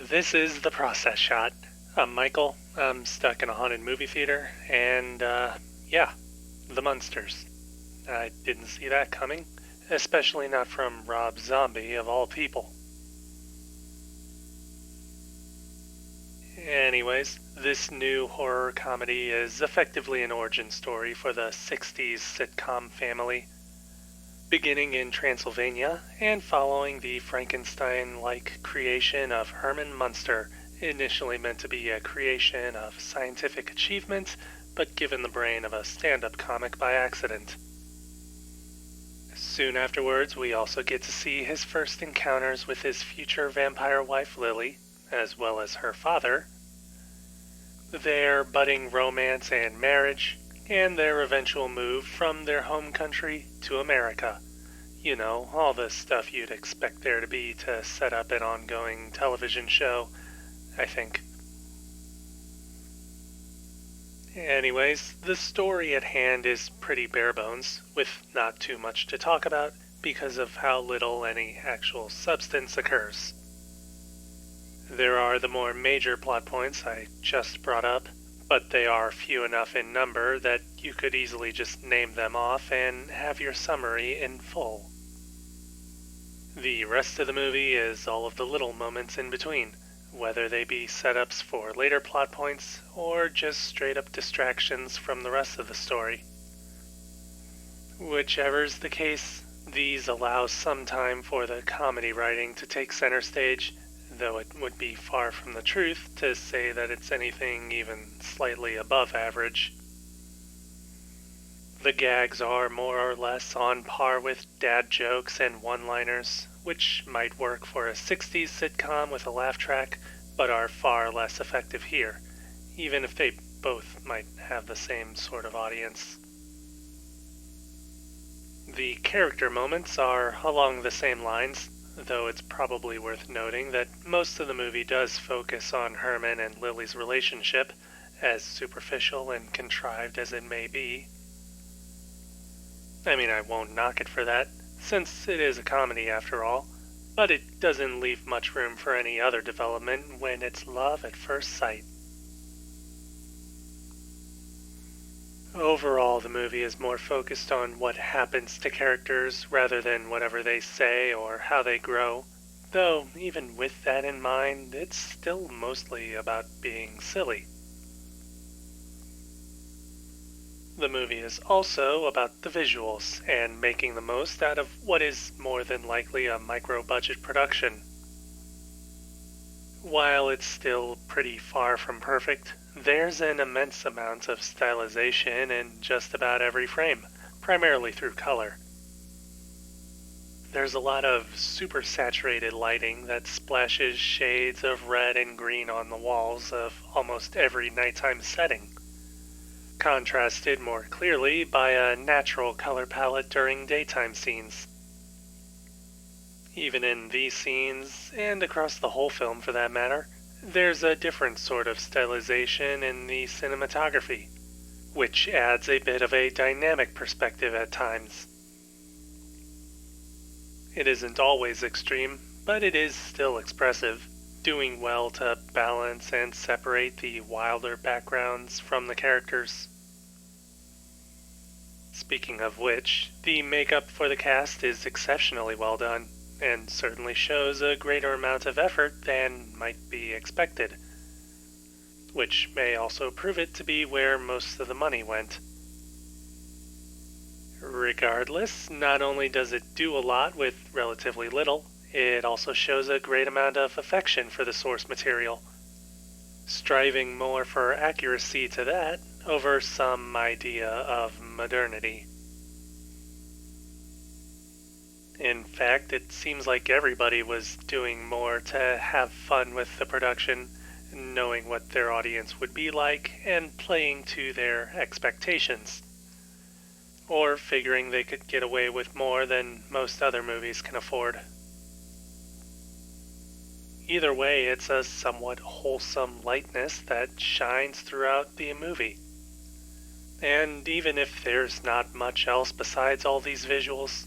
This is the process shot. I'm Michael. I'm stuck in a haunted movie theater, and yeah, the Munsters. I didn't see that coming, especially not from Rob Zombie of all people. Anyways, this new horror comedy is effectively an origin story for the 60s sitcom family, beginning in Transylvania and following the Frankenstein-like creation of Herman Munster, initially meant to be a creation of scientific achievement, but given the brain of a stand-up comic by accident. Soon afterwards, we also get to see his first encounters with his future vampire wife Lily, as well as her father, their budding romance and marriage, and their eventual move from their home country to America. You know, all the stuff you'd expect there to be to set up an ongoing television show, I think. Anyways, the story at hand is pretty bare bones, with not too much to talk about because of how little any actual substance occurs. There are the more major plot points I just brought up, but they are few enough in number that you could easily just name them off and have your summary in full. The rest of the movie is all of the little moments in between, whether they be setups for later plot points or just straight up distractions from the rest of the story. Whichever's the case, these allow some time for the comedy writing to take center stage, though it would be far from the truth to say that it's anything even slightly above average. The gags are more or less on par with dad jokes and one-liners, which might work for a 60s sitcom with a laugh track, but are far less effective here, even if they both might have the same sort of audience. The character moments are along the same lines, though it's probably worth noting that most of the movie does focus on Herman and Lily's relationship, as superficial and contrived as it may be. I mean, I won't knock it for that, since it is a comedy after all, but it doesn't leave much room for any other development when it's love at first sight. Overall, the movie is more focused on what happens to characters rather than whatever they say or how they grow, though even with that in mind, it's still mostly about being silly. The movie is also about the visuals and making the most out of what is more than likely a micro-budget production. While it's still pretty far from perfect, there's an immense amount of stylization in just about every frame, primarily through color. There's a lot of super saturated lighting that splashes shades of red and green on the walls of almost every nighttime setting, contrasted more clearly by a natural color palette during daytime scenes. Even in these scenes, and across the whole film for that matter, there's a different sort of stylization in the cinematography, which adds a bit of a dynamic perspective at times. It isn't always extreme, but it is still expressive, doing well to balance and separate the wilder backgrounds from the characters. Speaking of which, the makeup for the cast is exceptionally well done, and certainly shows a greater amount of effort than might be expected, which may also prove it to be where most of the money went. Regardless, not only does it do a lot with relatively little, it also shows a great amount of affection for the source material, striving more for accuracy to that over some idea of modernity. In fact, it seems like everybody was doing more to have fun with the production, knowing what their audience would be like and playing to their expectations, or figuring they could get away with more than most other movies can afford. Either way, it's a somewhat wholesome lightness that shines throughout the movie. And even if there's not much else besides all these visuals,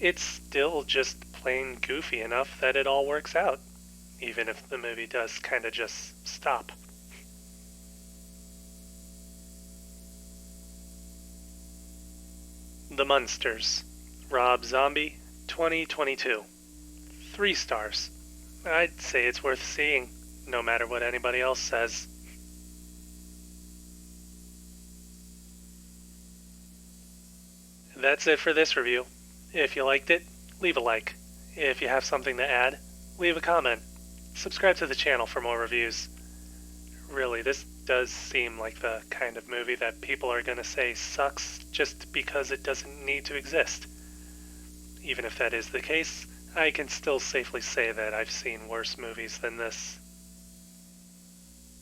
it's still just plain goofy enough that it all works out, even if the movie does kind of just stop. The Munsters, Rob Zombie, 2022. 3 stars. I'd say it's worth seeing, no matter what anybody else says. That's it for this review. If you liked it, leave a like. If you have something to add, leave a comment. Subscribe to the channel for more reviews. Really, this does seem like the kind of movie that people are going to say sucks just because it doesn't need to exist. Even if that is the case, I can still safely say that I've seen worse movies than this.